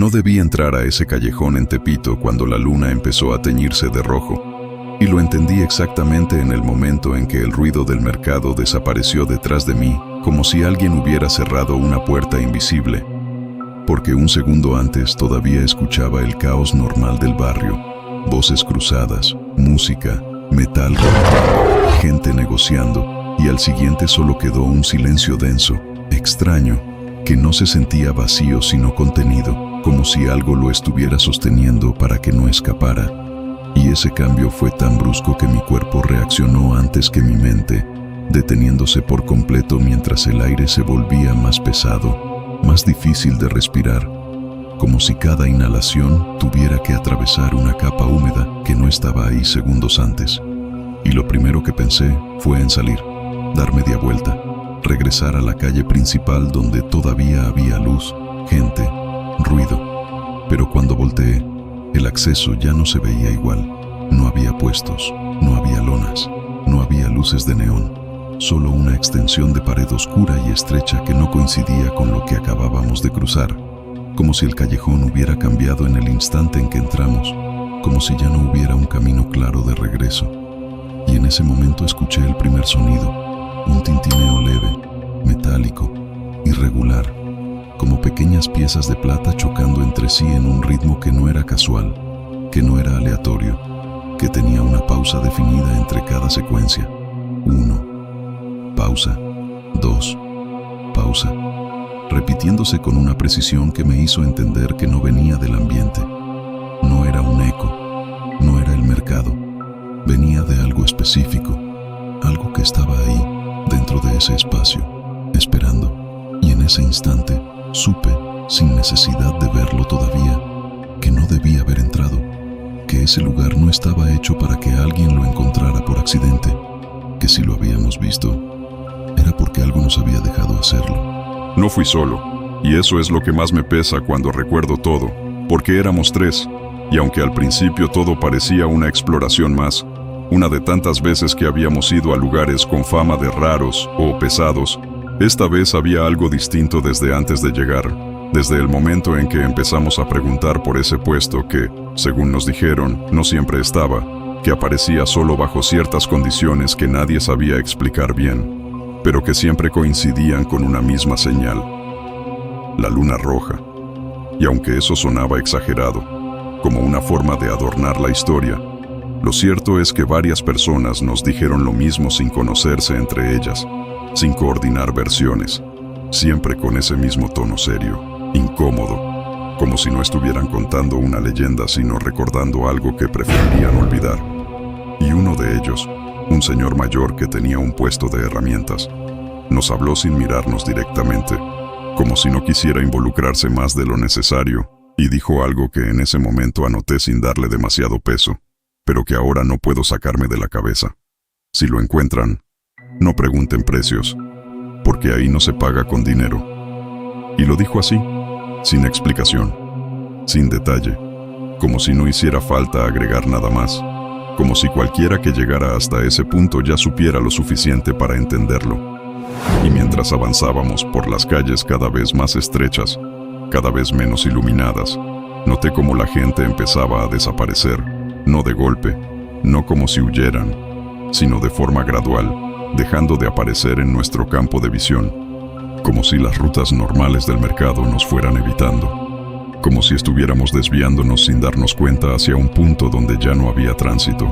No debí entrar a ese callejón en Tepito cuando la luna empezó a teñirse de rojo, y lo entendí exactamente en el momento en que el ruido del mercado desapareció detrás de mí, como si alguien hubiera cerrado una puerta invisible, porque un segundo antes todavía escuchaba el caos normal del barrio, voces cruzadas, música, metal golpeando, gente negociando, y al siguiente solo quedó un silencio denso, extraño, que no se sentía vacío sino contenido, como si algo lo estuviera sosteniendo para que no escapara. Y ese cambio fue tan brusco que mi cuerpo reaccionó antes que mi mente, deteniéndose por completo mientras el aire se volvía más pesado, más difícil de respirar, como si cada inhalación tuviera que atravesar una capa húmeda que no estaba ahí segundos antes. Y lo primero que pensé fue en salir, dar media vuelta, regresar a la calle principal donde todavía había luz, gente, ruido. Pero cuando volteé, el acceso ya no se veía igual. No había puestos, no había lonas, no había luces de neón, solo una extensión de pared oscura y estrecha que no coincidía con lo que acabábamos de cruzar, como si el callejón hubiera cambiado en el instante en que entramos, como si ya no hubiera un camino claro de regreso. Y en ese momento escuché el primer sonido, un tintineo leve, metálico, irregular, como pequeñas piezas de plata chocando entre sí en un ritmo que no era casual, que no era aleatorio, que tenía una pausa definida entre cada secuencia. 1, pausa, 2, pausa, repitiéndose con una precisión que me hizo entender que no venía del ambiente. No era un eco, no era el mercado, venía de algo específico, algo que estaba ahí, dentro de ese espacio, esperando, y en ese instante, supe, sin necesidad de verlo todavía, que no debía haber entrado, que ese lugar no estaba hecho para que alguien lo encontrara por accidente, que si lo habíamos visto, era porque algo nos había dejado hacerlo. No fui solo, y eso es lo que más me pesa cuando recuerdo todo, porque éramos 3, y aunque al principio todo parecía una exploración más, una de tantas veces que habíamos ido a lugares con fama de raros o pesados, esta vez había algo distinto desde antes de llegar, desde el momento en que empezamos a preguntar por ese puesto que, según nos dijeron, no siempre estaba, que aparecía solo bajo ciertas condiciones que nadie sabía explicar bien, pero que siempre coincidían con una misma señal: la luna roja. Y aunque eso sonaba exagerado, como una forma de adornar la historia, lo cierto es que varias personas nos dijeron lo mismo sin conocerse entre ellas, sin coordinar versiones, siempre con ese mismo tono serio, incómodo, como si no estuvieran contando una leyenda sino recordando algo que preferirían olvidar. Y uno de ellos, un señor mayor que tenía un puesto de herramientas, nos habló sin mirarnos directamente, como si no quisiera involucrarse más de lo necesario, y dijo algo que en ese momento anoté sin darle demasiado peso, pero que ahora no puedo sacarme de la cabeza. Si lo encuentran, no pregunten precios, porque ahí no se paga con dinero. Y lo dijo así, sin explicación, sin detalle, como si no hiciera falta agregar nada más, como si cualquiera que llegara hasta ese punto ya supiera lo suficiente para entenderlo. Y mientras avanzábamos por las calles cada vez más estrechas, cada vez menos iluminadas, noté cómo la gente empezaba a desaparecer, no de golpe, no como si huyeran, sino de forma gradual, dejando de aparecer en nuestro campo de visión, como si las rutas normales del mercado nos fueran evitando, como si estuviéramos desviándonos sin darnos cuenta hacia un punto donde ya no había tránsito,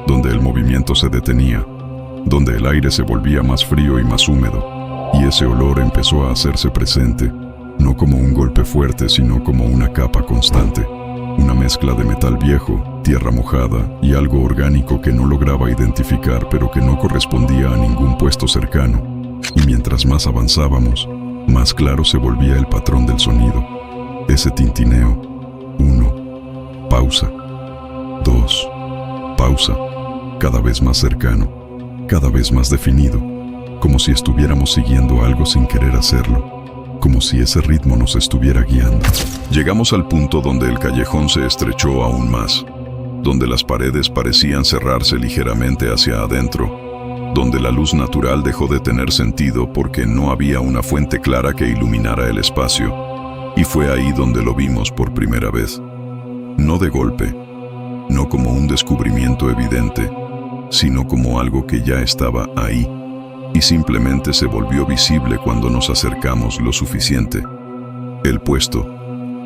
donde el movimiento se detenía, donde el aire se volvía más frío y más húmedo, y ese olor empezó a hacerse presente, no como un golpe fuerte, sino como una capa constante, una mezcla de metal viejo, tierra mojada y algo orgánico que no lograba identificar, pero que no correspondía a ningún puesto cercano. Y mientras más avanzábamos, más claro se volvía el patrón del sonido. Ese tintineo. 1, pausa. 2, pausa. Cada vez más cercano, cada vez más definido, como si estuviéramos siguiendo algo sin querer hacerlo, como si ese ritmo nos estuviera guiando. Llegamos al punto donde el callejón se estrechó aún más, donde las paredes parecían cerrarse ligeramente hacia adentro, donde la luz natural dejó de tener sentido porque no había una fuente clara que iluminara el espacio, Y fue ahí donde lo vimos por primera vez. No de golpe, no como un descubrimiento evidente, sino como algo que ya estaba ahí, y simplemente se volvió visible cuando nos acercamos lo suficiente. El puesto,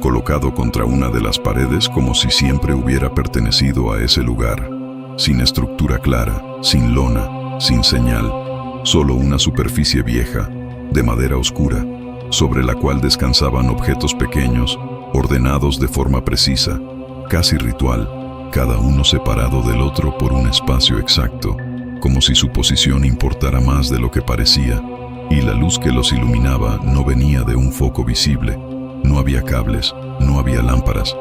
colocado contra una de las paredes como si siempre hubiera pertenecido a ese lugar, sin estructura clara, sin lona, sin señal, solo una superficie vieja, de madera oscura, sobre la cual descansaban objetos pequeños, ordenados de forma precisa, casi ritual, cada uno separado del otro por un espacio exacto, como si su posición importara más de lo que parecía, y la luz que los iluminaba no venía de un foco visible, no había cables, no había lámparas,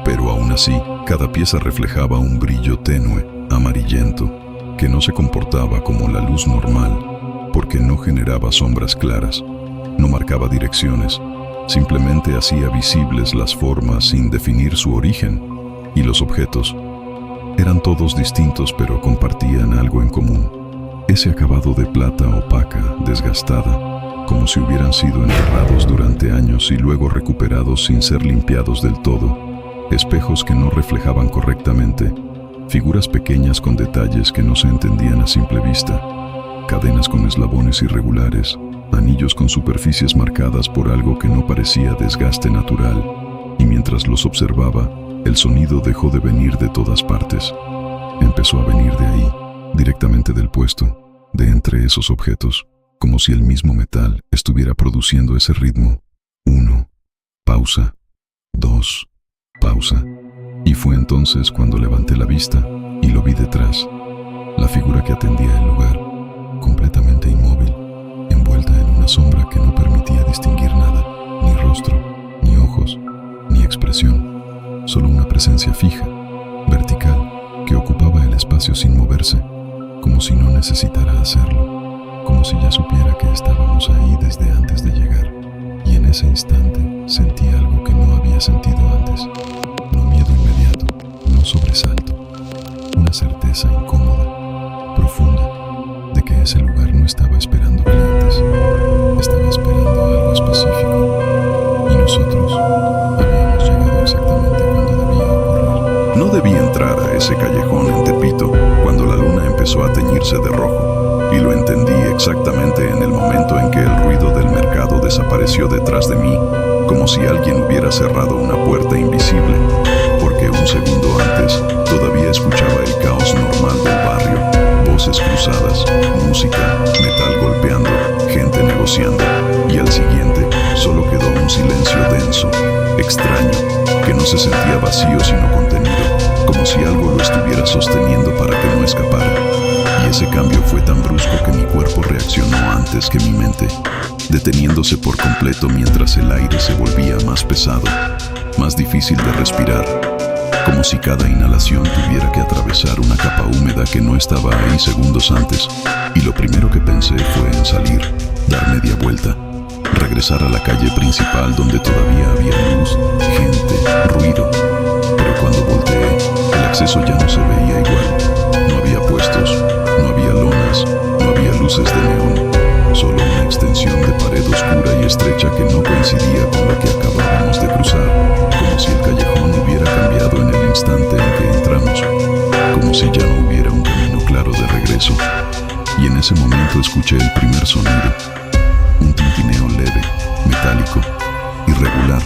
pero aún así, cada pieza reflejaba un brillo tenue, amarillento, que no se comportaba como la luz normal, porque no generaba sombras claras, no marcaba direcciones, simplemente hacía visibles las formas sin definir su origen, y los objetos eran todos distintos pero compartían algo en común, ese acabado de plata opaca, desgastada, como si hubieran sido enterrados durante años y luego recuperados sin ser limpiados del todo, espejos que no reflejaban correctamente, figuras pequeñas con detalles que no se entendían a simple vista, cadenas con eslabones irregulares, anillos con superficies marcadas por algo que no parecía desgaste natural, y mientras los observaba, el sonido dejó de venir de todas partes. Empezó a venir de ahí, directamente del puesto, de entre esos objetos, como si el mismo metal estuviera produciendo ese ritmo. 1, pausa, 2, pausa. Y fue entonces cuando levanté la vista y lo vi detrás, la figura que atendía el lugar, completamente inmóvil, envuelta en una sombra que no permitía distinguir nada, ni rostro, ni ojos, ni expresión, solo una presencia fija, vertical, que ocupaba el espacio sin moverse, como si no necesitara hacerlo, como si ya supiera que estábamos ahí desde antes de llegar. Y en ese instante sentí algo que no había sentido antes. No miedo inmediato, no sobresalto, una certeza incómoda, profunda, de que ese lugar no estaba esperando clientes, estaba esperando algo específico, y nosotros habíamos llegado exactamente cuando debía ocurrir. No debí entrar a ese callejón en Tepito cuando la luna empezó a teñirse de rojo, y lo entendí exactamente en el momento en que el ruido del mercado desapareció detrás de mí, como si alguien hubiera cerrado una puerta invisible, porque un segundo antes todavía escuchaba el caos normal del barrio, voces cruzadas, música, metal golpeando, gente negociando, y al siguiente solo quedó un silencio denso, extraño, que no se sentía vacío sino contenido, como si algo lo estuviera sosteniendo para que no escapara. Y ese cambio fue tan brusco que mi cuerpo reaccionó antes que mi mente, deteniéndose por completo mientras el aire se volvía más pesado, más difícil de respirar, como si cada inhalación tuviera que atravesar una capa húmeda que no estaba ahí segundos antes, y lo primero que pensé fue en salir, dar media vuelta, regresar a la calle principal donde todavía había luz, gente, ruido, pero cuando volteé, el acceso ya no se veía igual, no había puestos, no había lonas, no había luces de neón, solo una extensión de pared oscura y estrecha que no coincidía con lo que acabábamos de cruzar, como si el callejón hubiera cambiado en el instante en que entramos, como si ya no hubiera un camino claro de regreso. Y en ese momento escuché el primer sonido, un tintineo leve, metálico, irregular,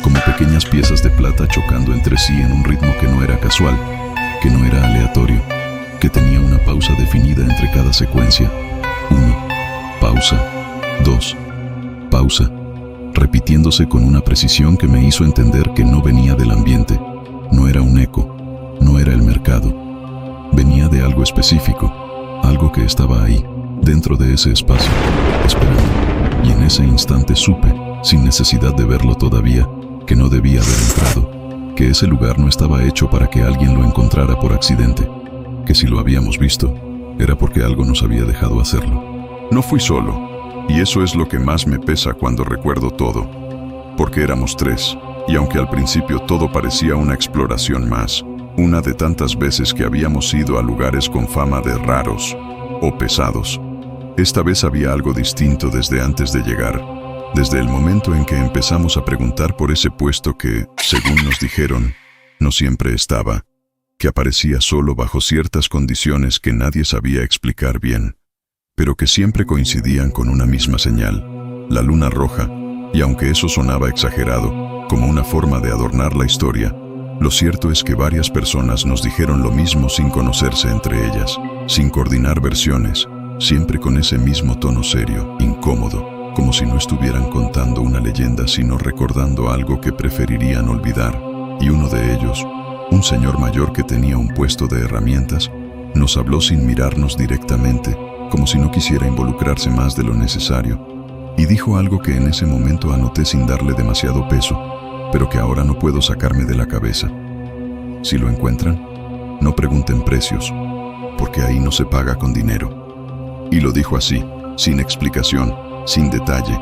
como pequeñas piezas de plata chocando entre sí en un ritmo que no era casual, que no era aleatorio, que tenía una pausa definida entre cada secuencia. 1, pausa, 2, pausa, repitiéndose con una precisión que me hizo entender que no venía del ambiente, no era un eco, no era el mercado, venía de algo específico, algo que estaba ahí, dentro de ese espacio, esperando. Y en ese instante supe, sin necesidad de verlo todavía, que no debía haber entrado, que ese lugar no estaba hecho para que alguien lo encontrara por accidente, que si lo habíamos visto, era porque algo nos había dejado hacerlo. No fui solo, y eso es lo que más me pesa cuando recuerdo todo, porque éramos 3, y aunque al principio todo parecía una exploración más, una de tantas veces que habíamos ido a lugares con fama de raros o pesados, esta vez había algo distinto desde antes de llegar, Desde el momento en que empezamos a preguntar por ese puesto que, según nos dijeron, no siempre estaba, que aparecía solo bajo ciertas condiciones que nadie sabía explicar bien, pero que siempre coincidían con una misma señal, la luna roja, y aunque eso sonaba exagerado, como una forma de adornar la historia, lo cierto es que varias personas nos dijeron lo mismo sin conocerse entre ellas, sin coordinar versiones, siempre con ese mismo tono serio, incómodo, como si no estuvieran contando una leyenda sino recordando algo que preferirían olvidar, y uno de ellos, un señor mayor que tenía un puesto de herramientas, nos habló sin mirarnos directamente, como si no quisiera involucrarse más de lo necesario, y dijo algo que en ese momento anoté sin darle demasiado peso, pero que ahora no puedo sacarme de la cabeza. Si lo encuentran, no pregunten precios, porque ahí no se paga con dinero. Y lo dijo así, sin explicación, sin detalle,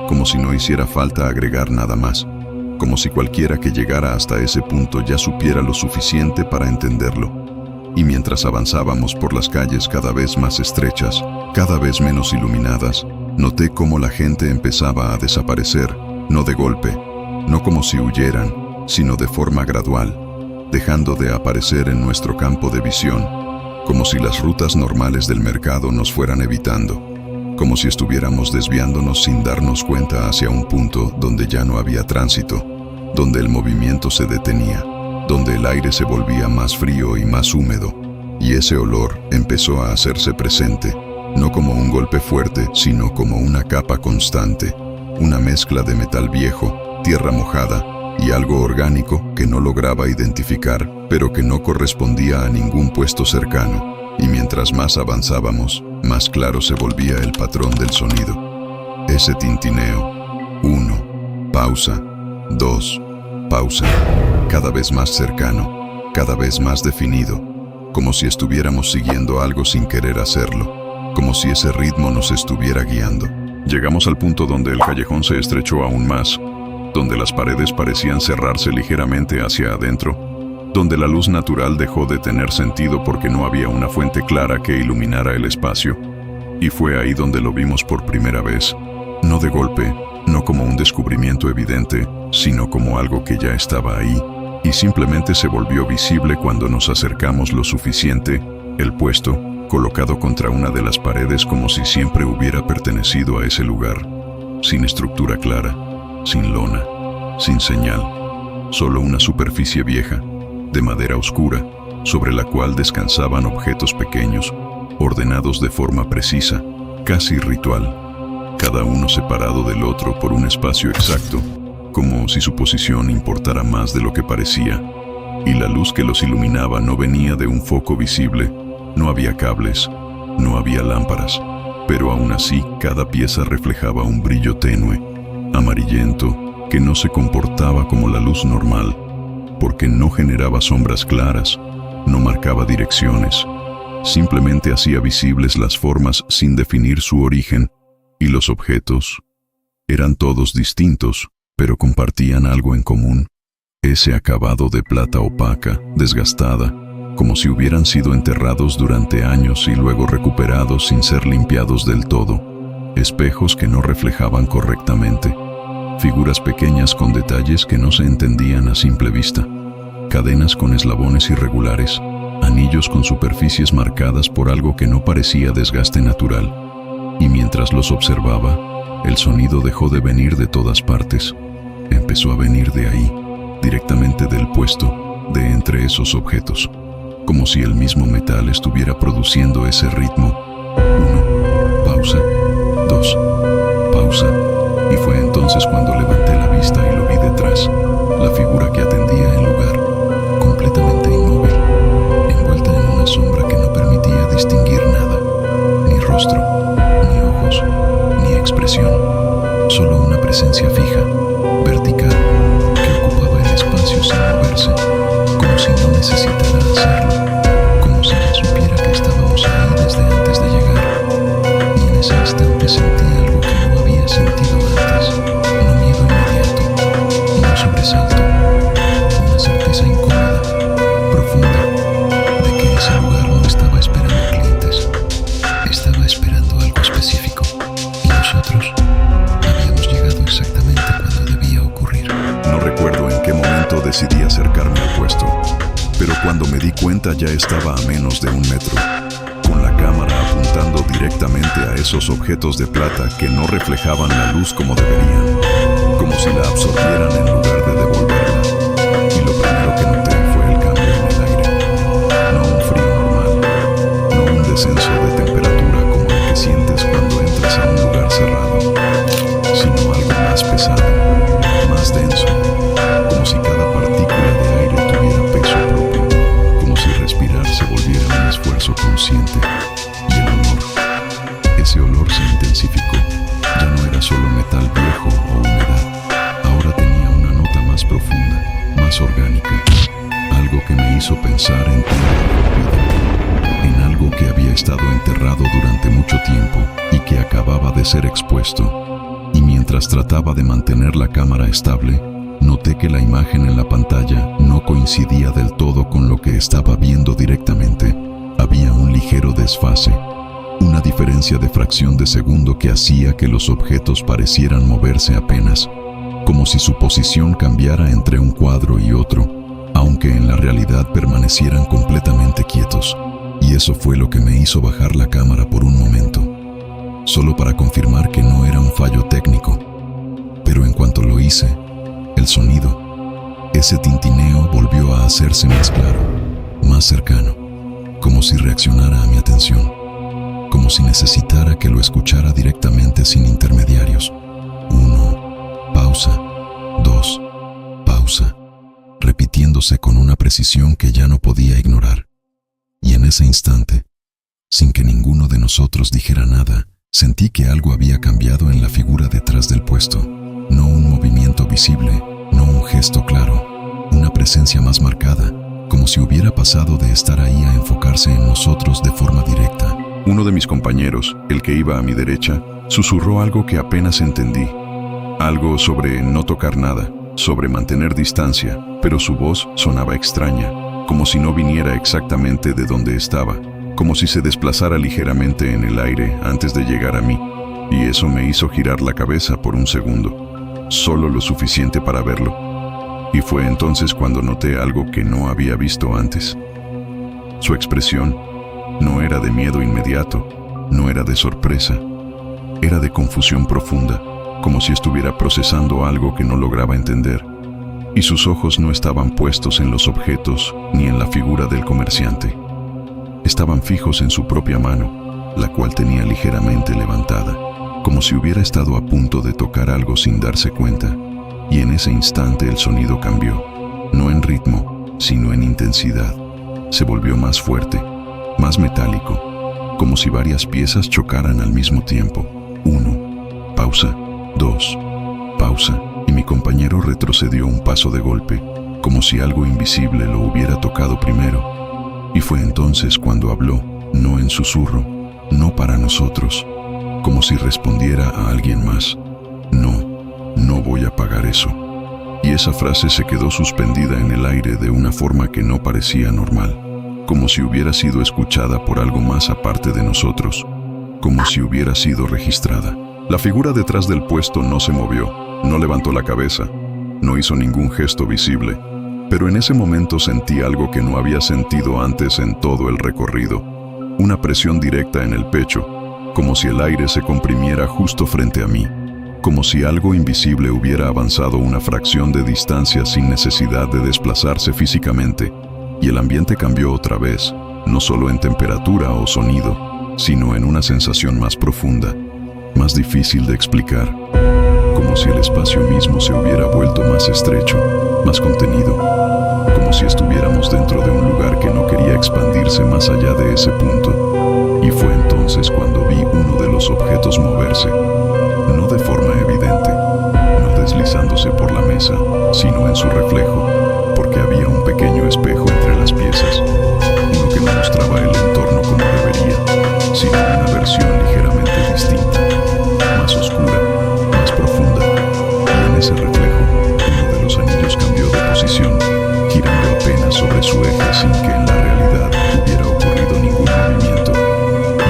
como si no hiciera falta agregar nada más, como si cualquiera que llegara hasta ese punto ya supiera lo suficiente para entenderlo. Y mientras avanzábamos por las calles cada vez más estrechas, cada vez menos iluminadas, noté cómo la gente empezaba a desaparecer, no de golpe, no como si huyeran, sino de forma gradual, dejando de aparecer en nuestro campo de visión, como si las rutas normales del mercado nos fueran evitando, como si estuviéramos desviándonos sin darnos cuenta hacia un punto donde ya no había tránsito, donde el movimiento se detenía, donde el aire se volvía más frío y más húmedo, y ese olor empezó a hacerse presente, no como un golpe fuerte, sino como una capa constante, una mezcla de metal viejo, tierra mojada y algo orgánico que no lograba identificar, pero que no correspondía a ningún puesto cercano, y mientras más avanzábamos, más claro se volvía el patrón del sonido. Ese tintineo, 1, pausa, 2, pausa, cada vez más cercano, cada vez más definido, como si estuviéramos siguiendo algo sin querer hacerlo, como si ese ritmo nos estuviera guiando. Llegamos al punto donde el callejón se estrechó aún más, donde las paredes parecían cerrarse ligeramente hacia adentro, donde la luz natural dejó de tener sentido porque no había una fuente clara que iluminara el espacio. Y fue ahí donde lo vimos por primera vez, no de golpe, no como un descubrimiento evidente, sino como algo que ya estaba ahí, y simplemente se volvió visible cuando nos acercamos lo suficiente, el puesto, colocado contra una de las paredes como si siempre hubiera pertenecido a ese lugar, sin estructura clara, sin lona, sin señal, solo una superficie vieja, de madera oscura, sobre la cual descansaban objetos pequeños, ordenados de forma precisa, casi ritual, cada uno separado del otro por un espacio exacto, como si su posición importara más de lo que parecía, y la luz que los iluminaba no venía de un foco visible, no había cables, no había lámparas, pero aún así cada pieza reflejaba un brillo tenue, amarillento, que no se comportaba como la luz normal, porque no generaba sombras claras, no marcaba direcciones, simplemente hacía visibles las formas sin definir su origen, y los objetos eran todos distintos, pero compartían algo en común, ese acabado de plata opaca, desgastada, como si hubieran sido enterrados durante años y luego recuperados sin ser limpiados del todo, espejos que no reflejaban correctamente, figuras pequeñas con detalles que no se entendían a simple vista, cadenas con eslabones irregulares, anillos con superficies marcadas por algo que no parecía desgaste natural, y mientras los observaba, el sonido dejó de venir de todas partes, empezó a venir de ahí, directamente del puesto, de entre esos objetos, como si el mismo metal estuviera produciendo ese ritmo. 1, pausa, 2, pausa. Y fue entonces cuando levanté la vista y lo vi detrás, la figura que atendía el lugar, completamente inmóvil, envuelta en una sombra que no permitía distinguir nada, ni rostro, ni ojos, ni expresión, solo una presencia fija, vertical, que ocupaba el espacio sin moverse, como si no necesitara hacerlo, como si ya supiera que estábamos ahí desde antes de llegar, y en ese instante sentí algo que no había sentido antes, no miedo inmediato, no sobresalto, una certeza incómoda, profunda, de que ese lugar no estaba esperando clientes, estaba esperando algo específico, y nosotros habíamos llegado decidí acercarme al puesto, pero cuando me di cuenta ya estaba a menos de 1 metro, con la cámara apuntando directamente a esos objetos de plata que no reflejaban la luz como deberían, como si la absorbieran en lugar de devolverla. Y lo primero que noté fue el cambio en el aire. No un frío normal, no un descenso de temperatura como el que sientes cuando entras a un lugar cerrado, sino algo más pesado, más denso, como si cada partícula de aire tuviera peso propio, como si respirar se volviera un esfuerzo consciente. Y el olor, ese olor se intensificó. Ya no era solo metal viejo o humedad, ahora tenía una nota más profunda, más orgánica, algo que me hizo pensar en tierra, en algo que había estado enterrado durante mucho tiempo y que acababa de ser expuesto. Y mientras trataba de mantener la cámara estable, noté que la imagen en la pantalla no coincidía del todo con lo que estaba viendo directamente. Había un ligero desfase, una diferencia de fracción de segundo que hacía que los objetos parecieran moverse apenas, como si su posición cambiara entre un cuadro y otro, aunque en la realidad permanecieran completamente quietos. Y eso fue lo que me hizo bajar la cámara por un momento, solo para confirmar que no era un fallo técnico. Pero en cuanto lo hice, el sonido, ese tintineo volvió a hacerse más claro, más cercano, como si reaccionara a mi atención, como si necesitara que lo escuchara directamente sin intermediarios. 1, pausa, 2, pausa, repitiéndose con una precisión que ya no podía ignorar. Y en ese instante, sin que ninguno de nosotros dijera nada, sentí que algo había cambiado en la figura detrás del puesto. No un movimiento visible, no un gesto claro, una presencia más marcada, como si hubiera pasado de estar ahí a enfocarse en nosotros de forma directa. Uno de mis compañeros, el que iba a mi derecha, susurró algo que apenas entendí. Algo sobre no tocar nada, sobre mantener distancia, pero su voz sonaba extraña, como si no viniera exactamente de donde estaba, como si se desplazara ligeramente en el aire antes de llegar a mí, y eso me hizo girar la cabeza por un segundo, solo lo suficiente para verlo. Y fue entonces cuando noté algo que no había visto antes. Su expresión no era de miedo inmediato, no era de sorpresa, era de confusión profunda, como si estuviera procesando algo que no lograba entender. Y sus ojos no estaban puestos en los objetos ni en la figura del comerciante. Estaban fijos en su propia mano, la cual tenía ligeramente levantada, como si hubiera estado a punto de tocar algo sin darse cuenta. Y en ese instante el sonido cambió, no en ritmo, sino en intensidad. Se volvió más fuerte, más metálico, como si varias piezas chocaran al mismo tiempo. 1, pausa, 2, pausa, y mi compañero retrocedió un paso de golpe, como si algo invisible lo hubiera tocado primero. Y fue entonces cuando habló, no en susurro, no para nosotros, como si respondiera a alguien más. No voy a pagar eso. Y esa frase se quedó suspendida en el aire de una forma que no parecía normal, como si hubiera sido escuchada por algo más aparte de nosotros, como si hubiera sido registrada. La figura detrás del puesto no se movió, no levantó la cabeza, no hizo ningún gesto visible, pero en ese momento sentí algo que no había sentido antes en todo el recorrido, una presión directa en el pecho, como si el aire se comprimiera justo frente a mí, como si algo invisible hubiera avanzado una fracción de distancia sin necesidad de desplazarse físicamente, y el ambiente cambió otra vez, no solo en temperatura o sonido, sino en una sensación más profunda, más difícil de explicar, como si el espacio mismo se hubiera vuelto más estrecho, más contenido, como si estuviéramos dentro de un lugar que no quería expandirse más allá de ese punto. Y fue entonces cuando vi uno de los objetos moverse, no de forma evidente, no deslizándose por la mesa, sino en su reflejo, porque había un pequeño espejo entre las piezas, uno que no mostraba el entorno como debería, sino una versión ligeramente distinta, más oscura, más profunda, y en ese reflejo, uno de los anillos cambió de posición, girando apenas sobre su eje sin que en la realidad hubiera ocurrido ningún movimiento.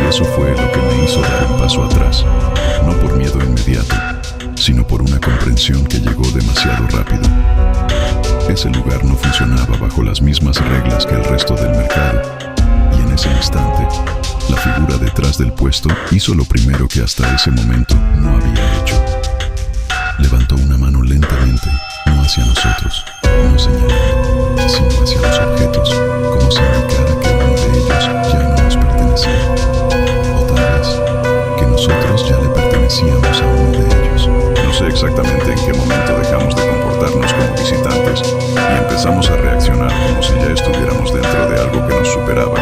Y eso fue lo que me hizo dar un paso atrás, no por miedo inmediato, sino por una comprensión que llegó demasiado rápido. Ese lugar no funcionaba bajo las mismas reglas que el resto del mercado, y en ese instante, la figura detrás del puesto hizo lo primero que hasta ese momento no había hecho. Levantó una mano lentamente, no hacia nosotros, no señalando, sino hacia los objetos, como si indicara que uno de ellos ya no nos pertenecía. O tal vez, que nosotros ya le pertenecíamos a uno de ellos. No sé exactamente en qué momento dejamos de comportarnos como visitantes y empezamos a reaccionar como si ya estuviéramos dentro de algo que nos superaba.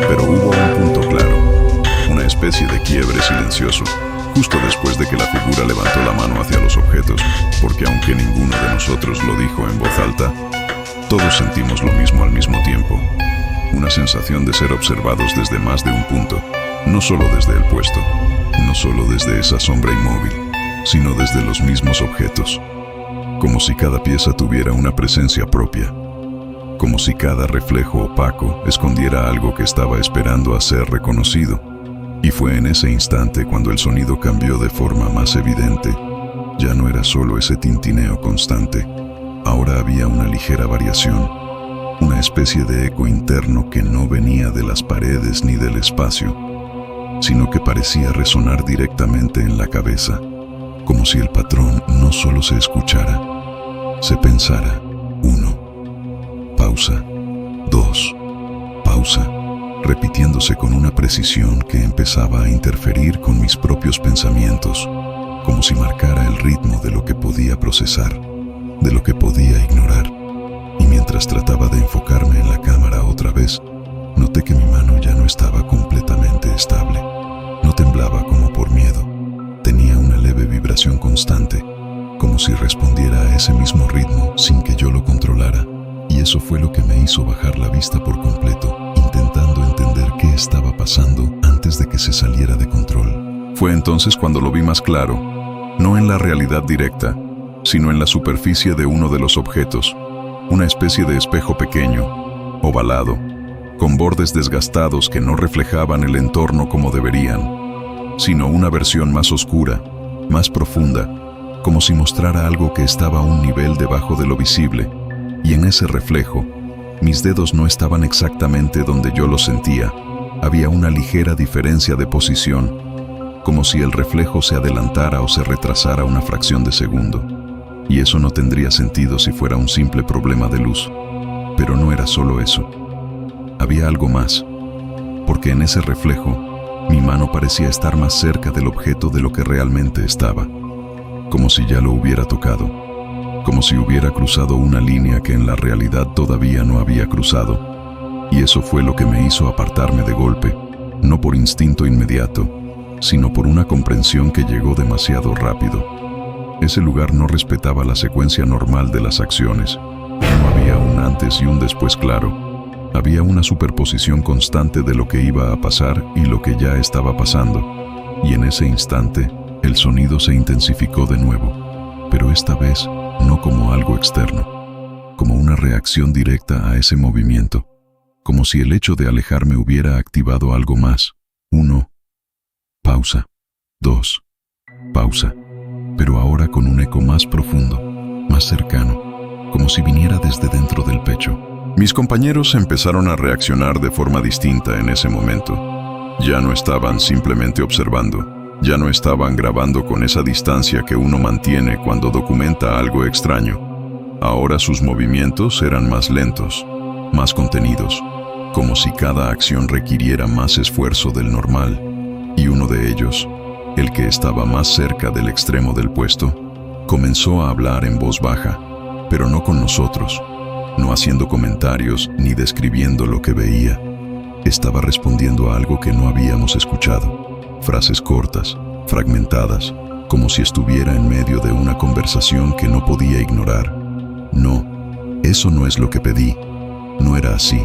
Pero hubo un punto claro, una especie de quiebre silencioso, justo después de que la figura levantó la mano hacia los objetos, porque aunque ninguno de nosotros lo dijo en voz alta, todos sentimos lo mismo al mismo tiempo. Una sensación de ser observados desde más de un punto, no solo desde el puesto, no solo desde esa sombra inmóvil, sino desde los mismos objetos, como si cada pieza tuviera una presencia propia, como si cada reflejo opaco escondiera algo que estaba esperando a ser reconocido. Y fue en ese instante cuando el sonido cambió de forma más evidente. Ya no era solo ese tintineo constante, ahora había una ligera variación, una especie de eco interno que no venía de las paredes ni del espacio, sino que parecía resonar directamente en la cabeza, como si el patrón no solo se escuchara, se pensara. 1, pausa, 2, pausa, repitiéndose con una precisión que empezaba a interferir con mis propios pensamientos, como si marcara el ritmo de lo que podía procesar, de lo que podía ignorar. Y mientras trataba de enfocarme en la cámara otra vez, noté que mi mano ya no estaba completamente estable. No temblaba como por miedo. Tenía una leve vibración constante, como si respondiera a ese mismo ritmo sin que yo lo controlara. Y eso fue lo que me hizo bajar la vista por completo, intentando entender qué estaba pasando antes de que se saliera de control. Fue entonces cuando lo vi más claro, no en la realidad directa, sino en la superficie de uno de los objetos, una especie de espejo pequeño, ovalado, con bordes desgastados que no reflejaban el entorno como deberían, sino una versión más oscura, más profunda, como si mostrara algo que estaba a un nivel debajo de lo visible, y en ese reflejo, mis dedos no estaban exactamente donde yo los sentía, había una ligera diferencia de posición, como si el reflejo se adelantara o se retrasara una fracción de segundo. Y eso no tendría sentido si fuera un simple problema de luz. Pero no era solo eso. Había algo más, porque en ese reflejo, mi mano parecía estar más cerca del objeto de lo que realmente estaba, como si ya lo hubiera tocado, como si hubiera cruzado una línea que en la realidad todavía no había cruzado. Y eso fue lo que me hizo apartarme de golpe, no por instinto inmediato, sino por una comprensión que llegó demasiado rápido. Ese lugar no respetaba la secuencia normal de las acciones. No había un antes y un después claro. Había una superposición constante de lo que iba a pasar y lo que ya estaba pasando. Y en ese instante, el sonido se intensificó de nuevo, pero esta vez no como algo externo, como una reacción directa a ese movimiento, como si el hecho de alejarme hubiera activado algo más. 1, pausa. 2, pausa. Pero ahora con un eco más profundo, más cercano, como si viniera desde dentro del pecho. Mis compañeros empezaron a reaccionar de forma distinta en ese momento. Ya no estaban simplemente observando, ya no estaban grabando con esa distancia que uno mantiene cuando documenta algo extraño. Ahora sus movimientos eran más lentos, más contenidos, como si cada acción requiriera más esfuerzo del normal, y uno de ellos, el que estaba más cerca del extremo del puesto, comenzó a hablar en voz baja, pero no con nosotros, no haciendo comentarios ni describiendo lo que veía. Estaba respondiendo a algo que no habíamos escuchado, frases cortas, fragmentadas, como si estuviera en medio de una conversación que no podía ignorar. No, eso no es lo que pedí, no era así,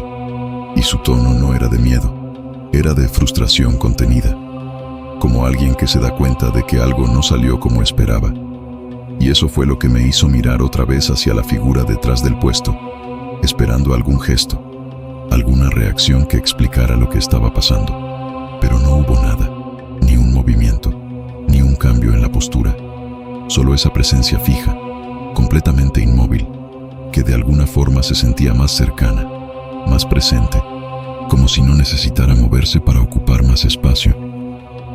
y su tono no era de miedo, era de frustración contenida, como alguien que se da cuenta de que algo no salió como esperaba. Y eso fue lo que me hizo mirar otra vez hacia la figura detrás del puesto, esperando algún gesto, alguna reacción que explicara lo que estaba pasando. Pero no hubo nada, ni un movimiento, ni un cambio en la postura. solo esa presencia fija, completamente inmóvil, que de alguna forma se sentía más cercana, más presente, como si no necesitara moverse para ocupar más espacio,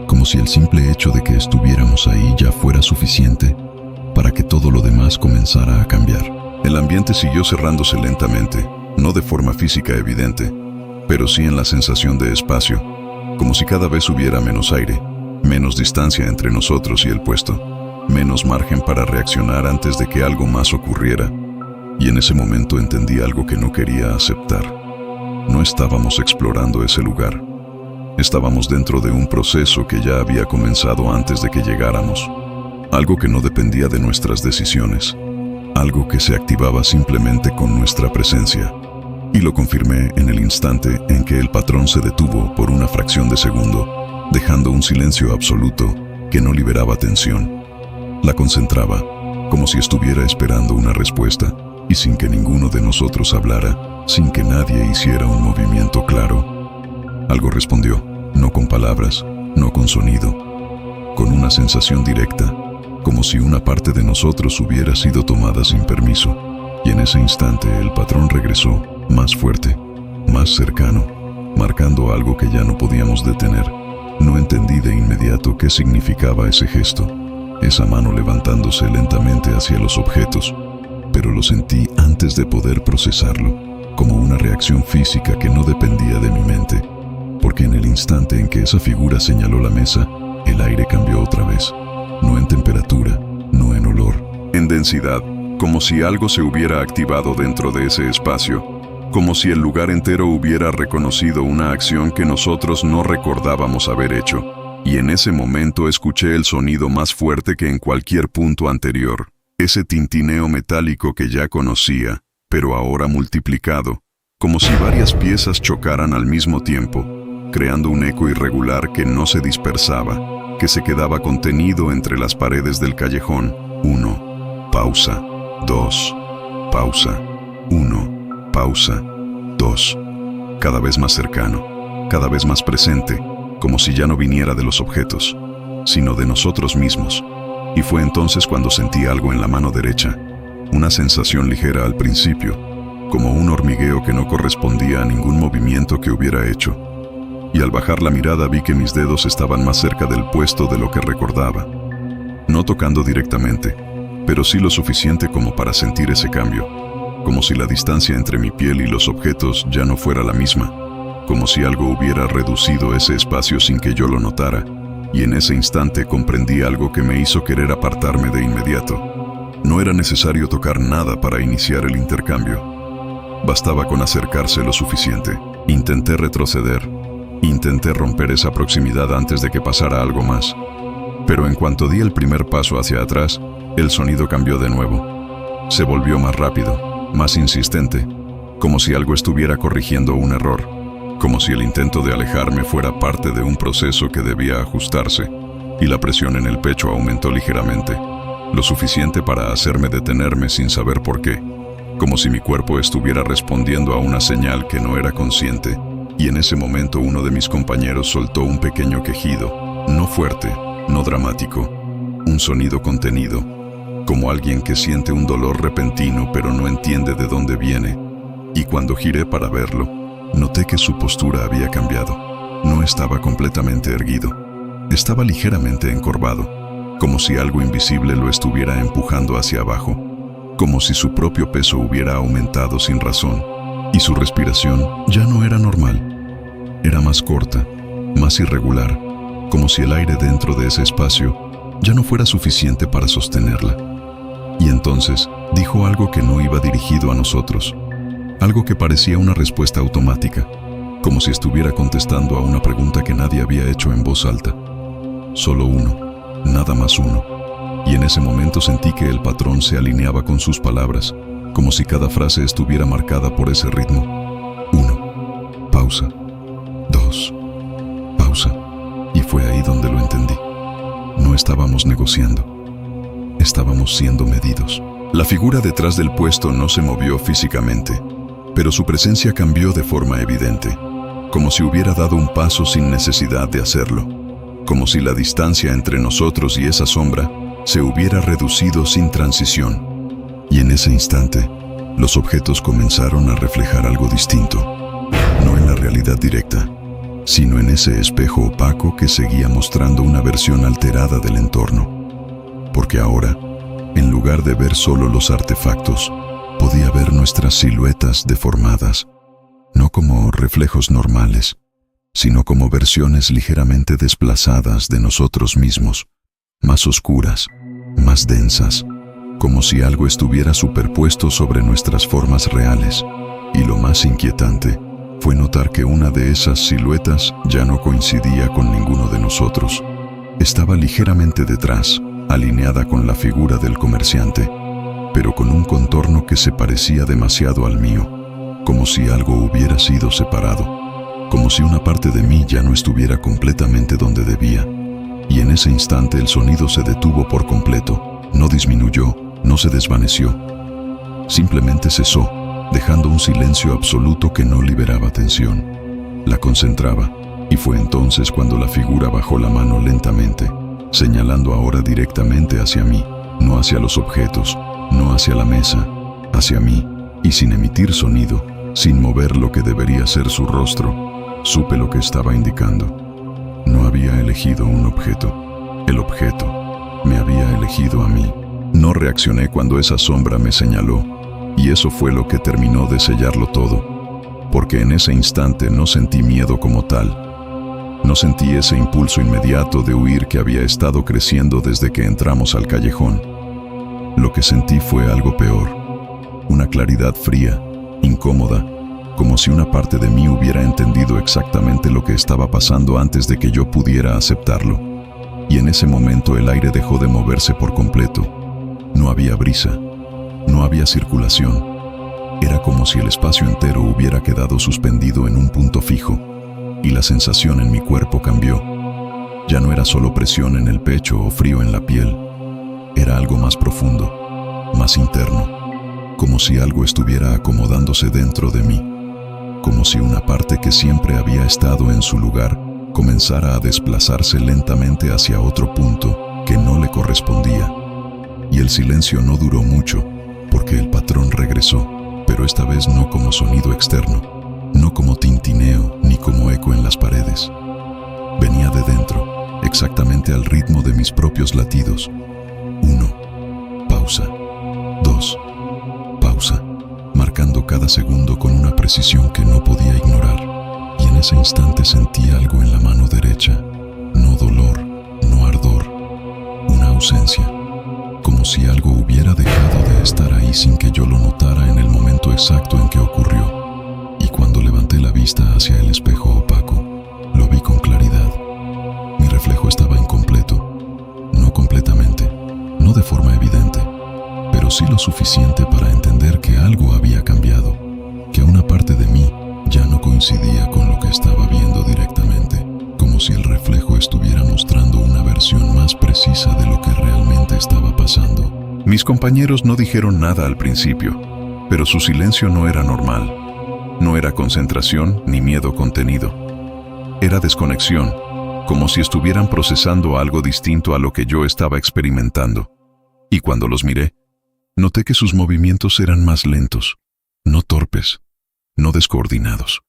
como si el simple hecho de que estuviéramos ahí ya fuera suficiente para que todo lo demás comenzara a cambiar. El ambiente siguió cerrándose lentamente, no de forma física evidente, pero sí en la sensación de espacio, como si cada vez hubiera menos aire, menos distancia entre nosotros y el puesto, menos margen para reaccionar antes de que algo más ocurriera. Y en ese momento entendí algo que no quería aceptar. No estábamos explorando ese lugar. Estábamos dentro de un proceso que ya había comenzado antes de que llegáramos. Algo que no dependía de nuestras decisiones. Algo que se activaba simplemente con nuestra presencia. Y lo confirmé en el instante en que el patrón se detuvo por una fracción de segundo, dejando un silencio absoluto que no liberaba tensión. La concentraba, como si estuviera esperando una respuesta, y sin que ninguno de nosotros hablara, sin que nadie hiciera un movimiento claro. Algo respondió, no con palabras, no con sonido, con una sensación directa, como si una parte de nosotros hubiera sido tomada sin permiso. Y en ese instante el patrón regresó, más fuerte, más cercano, marcando algo que ya no podíamos detener. No entendí de inmediato qué significaba ese gesto, esa mano levantándose lentamente hacia los objetos, pero lo sentí antes de poder procesarlo, como una reacción física que no dependía de mi mente, porque en el instante en que esa figura señaló la mesa, el aire cambió otra vez, no en temperatura, no en olor, en densidad, como si algo se hubiera activado dentro de ese espacio, como si el lugar entero hubiera reconocido una acción que nosotros no recordábamos haber hecho, y en ese momento escuché el sonido más fuerte que en cualquier punto anterior, ese tintineo metálico que ya conocía, pero ahora multiplicado, como si varias piezas chocaran al mismo tiempo, creando un eco irregular que no se dispersaba, que se quedaba contenido entre las paredes del callejón. 1, pausa, 2, pausa, 1, pausa, 2, cada vez más cercano, cada vez más presente, como si ya no viniera de los objetos, sino de nosotros mismos. Y fue entonces cuando sentí algo en la mano derecha, una sensación ligera al principio, como un hormigueo que no correspondía a ningún movimiento que hubiera hecho. Y al bajar la mirada vi que mis dedos estaban más cerca del puesto de lo que recordaba. No tocando directamente, pero sí lo suficiente como para sentir ese cambio, como si la distancia entre mi piel y los objetos ya no fuera la misma, como si algo hubiera reducido ese espacio sin que yo lo notara, y en ese instante comprendí algo que me hizo querer apartarme de inmediato. No era necesario tocar nada para iniciar el intercambio. Bastaba con acercarse lo suficiente. Intenté retroceder, intenté romper esa proximidad antes de que pasara algo más. Pero en cuanto di el primer paso hacia atrás, el sonido cambió de nuevo. Se volvió más rápido, más insistente, como si algo estuviera corrigiendo un error, como si el intento de alejarme fuera parte de un proceso que debía ajustarse, y la presión en el pecho aumentó ligeramente, lo suficiente para hacerme detenerme sin saber por qué, como si mi cuerpo estuviera respondiendo a una señal que no era consciente, y en ese momento uno de mis compañeros soltó un pequeño quejido, no fuerte, no dramático, un sonido contenido, como alguien que siente un dolor repentino pero no entiende de dónde viene, y cuando giré para verlo, noté que su postura había cambiado. No estaba completamente erguido, estaba ligeramente encorvado, como si algo invisible lo estuviera empujando hacia abajo, como si su propio peso hubiera aumentado sin razón, y su respiración ya no era normal, era más corta, más irregular, como si el aire dentro de ese espacio ya no fuera suficiente para sostenerla. Y entonces dijo algo que no iba dirigido a nosotros, algo que parecía una respuesta automática, como si estuviera contestando a una pregunta que nadie había hecho en voz alta. Solo uno, nada más uno. Y en ese momento sentí que el patrón se alineaba con sus palabras, como si cada frase estuviera marcada por ese ritmo. 1, pausa. 2, pausa. Y fue ahí donde lo entendí. No estábamos negociando. Estábamos siendo medidos. La figura detrás del puesto no se movió físicamente, pero su presencia cambió de forma evidente, como si hubiera dado un paso sin necesidad de hacerlo, como si la distancia entre nosotros y esa sombra se hubiera reducido sin transición. Y en ese instante, los objetos comenzaron a reflejar algo distinto, no en la realidad directa, sino en ese espejo opaco que seguía mostrando una versión alterada del entorno. Porque ahora, en lugar de ver solo los artefactos, podía ver nuestras siluetas deformadas, no como reflejos normales, sino como versiones ligeramente desplazadas de nosotros mismos, más oscuras, más densas, como si algo estuviera superpuesto sobre nuestras formas reales. Y lo más inquietante fue notar que una de esas siluetas ya no coincidía con ninguno de nosotros. Estaba ligeramente detrás, alineada con la figura del comerciante, pero con un contorno que se parecía demasiado al mío, como si algo hubiera sido separado, como si una parte de mí ya no estuviera completamente donde debía. Y en ese instante el sonido se detuvo por completo, no disminuyó, no se desvaneció. Simplemente cesó, dejando un silencio absoluto que no liberaba tensión. La concentraba, y fue entonces cuando la figura bajó la mano lentamente, señalando ahora directamente hacia mí, no hacia los objetos, no hacia la mesa, hacia mí, y sin emitir sonido, sin mover lo que debería ser su rostro, supe lo que estaba indicando. No había elegido un objeto, el objeto me había elegido a mí. No reaccioné cuando esa sombra me señaló, y eso fue lo que terminó de sellarlo todo, porque en ese instante no sentí miedo como tal. No sentí ese impulso inmediato de huir que había estado creciendo desde que entramos al callejón. Lo que sentí fue algo peor, una claridad fría, incómoda, como si una parte de mí hubiera entendido exactamente lo que estaba pasando antes de que yo pudiera aceptarlo. Y en ese momento el aire dejó de moverse por completo. No había brisa, no había circulación. Era como si el espacio entero hubiera quedado suspendido en un punto fijo, y la sensación en mi cuerpo cambió. Ya no era solo presión en el pecho o frío en la piel, era algo más profundo, más interno, como si algo estuviera acomodándose dentro de mí, como si una parte que siempre había estado en su lugar comenzara a desplazarse lentamente hacia otro punto que no le correspondía. Y el silencio no duró mucho, porque el patrón regresó, pero esta vez no como sonido externo, no como tintineo ni como eco en las paredes. Venía de dentro, exactamente al ritmo de mis propios latidos. 1. Pausa. 2. Pausa, marcando cada segundo con una precisión que no podía ignorar. Y en ese instante sentí algo en la mano derecha, no dolor, no ardor, una ausencia. Como si algo hubiera dejado de estar ahí sin que yo lo notara en el momento exacto en que ocurrió. Y cuando levanté la vista hacia el espejo opaco, lo vi con claridad. Mi reflejo estaba incompleto, no completamente, no de forma evidente, pero sí lo suficiente para entender que algo había cambiado, que una parte de mí ya no coincidía con lo que estaba viendo directamente, como si el reflejo estuviera mostrando una versión más precisa de lo que realmente estaba pasando. Mis compañeros no dijeron nada al principio, pero su silencio no era normal. No era concentración ni miedo contenido. Era desconexión, como si estuvieran procesando algo distinto a lo que yo estaba experimentando. Y cuando los miré, noté que sus movimientos eran más lentos, no torpes, no descoordinados,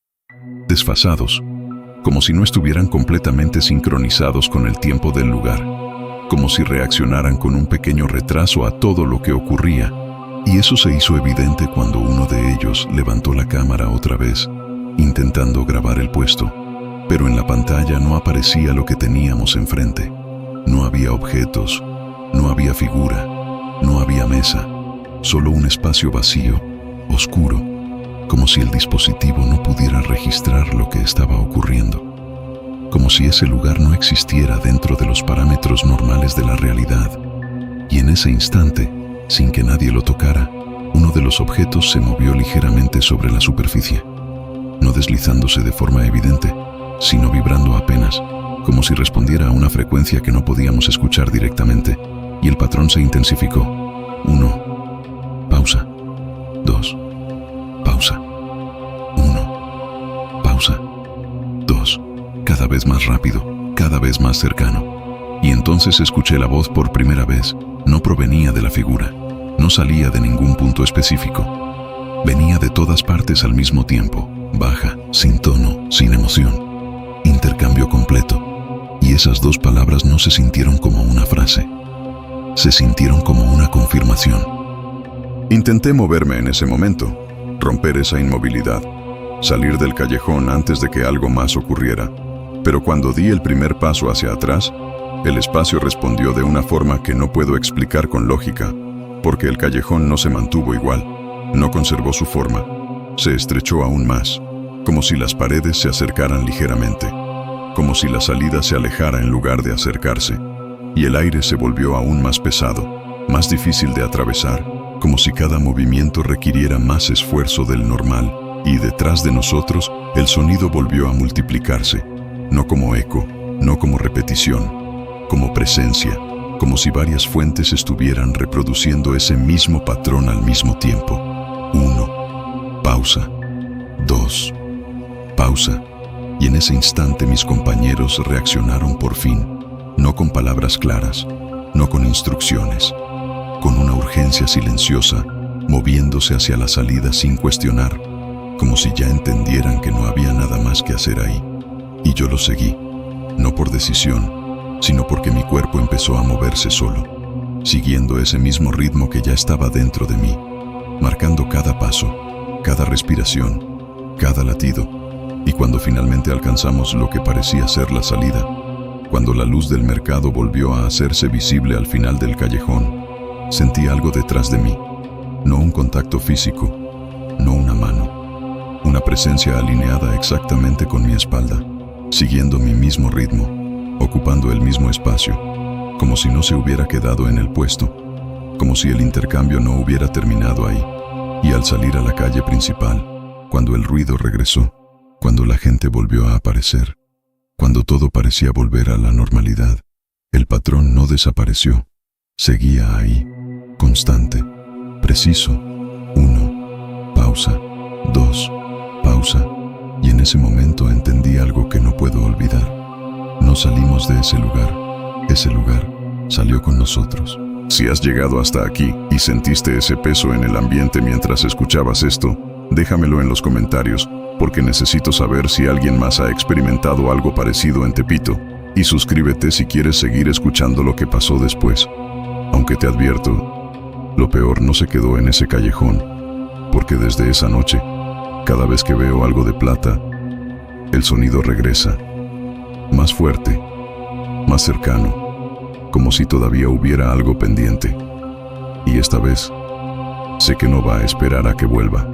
desfasados, como si no estuvieran completamente sincronizados con el tiempo del lugar, como si reaccionaran con un pequeño retraso a todo lo que ocurría. Y eso se hizo evidente cuando uno de ellos levantó la cámara otra vez, intentando grabar el puesto, pero en la pantalla no aparecía lo que teníamos enfrente. No había objetos, no había figura, no había mesa, solo un espacio vacío, oscuro, como si el dispositivo no pudiera registrar lo que estaba ocurriendo, como si ese lugar no existiera dentro de los parámetros normales de la realidad. Y en ese instante, sin que nadie lo tocara, uno de los objetos se movió ligeramente sobre la superficie, no deslizándose de forma evidente, sino vibrando apenas, como si respondiera a una frecuencia que no podíamos escuchar directamente, y el patrón se intensificó. 1. Pausa. 2. Pausa. 1. Pausa. 2. Cada vez más rápido, cada vez más cercano. Y entonces escuché la voz por primera vez. No provenía de la figura, no salía de ningún punto específico. Venía de todas partes al mismo tiempo, baja, sin tono, sin emoción. Intercambio completo. Y esas dos palabras no se sintieron como una frase. Se sintieron como una confirmación. Intenté moverme en ese momento, romper esa inmovilidad, salir del callejón antes de que algo más ocurriera. Pero cuando di el primer paso hacia atrás, el espacio respondió de una forma que no puedo explicar con lógica, porque el callejón no se mantuvo igual, no conservó su forma, se estrechó aún más, como si las paredes se acercaran ligeramente, como si la salida se alejara en lugar de acercarse, y el aire se volvió aún más pesado, más difícil de atravesar, como si cada movimiento requiriera más esfuerzo del normal, y detrás de nosotros el sonido volvió a multiplicarse, no como eco, no como repetición, como presencia, como si varias fuentes estuvieran reproduciendo ese mismo patrón al mismo tiempo. 1, pausa. 2, pausa. Y en ese instante mis compañeros reaccionaron por fin, no con palabras claras, no con instrucciones, con una urgencia silenciosa, moviéndose hacia la salida sin cuestionar, como si ya entendieran que no había nada más que hacer ahí. Y yo los seguí, no por decisión, sino porque mi cuerpo empezó a moverse solo, siguiendo ese mismo ritmo que ya estaba dentro de mí, marcando cada paso, cada respiración, cada latido. Y cuando finalmente alcanzamos lo que parecía ser la salida, cuando la luz del mercado volvió a hacerse visible al final del callejón, sentí algo detrás de mí, no un contacto físico, no una mano, una presencia alineada exactamente con mi espalda, siguiendo mi mismo ritmo, ocupando el mismo espacio, como si no se hubiera quedado en el puesto, como si el intercambio no hubiera terminado ahí. Y al salir a la calle principal, cuando el ruido regresó, cuando la gente volvió a aparecer, cuando todo parecía volver a la normalidad, el patrón no desapareció, seguía ahí, constante, preciso. 1, pausa. 2, pausa. Y en ese momento entendí algo que no puedo olvidar. No salimos de ese lugar salió con nosotros. Si has llegado hasta aquí y sentiste ese peso en el ambiente mientras escuchabas esto, déjamelo en los comentarios, porque necesito saber si alguien más ha experimentado algo parecido en Tepito, y suscríbete si quieres seguir escuchando lo que pasó después. Aunque te advierto, lo peor no se quedó en ese callejón, porque desde esa noche, cada vez que veo algo de plata, el sonido regresa, más fuerte, más cercano, como si todavía hubiera algo pendiente. Y esta vez, sé que no va a esperar a que vuelva.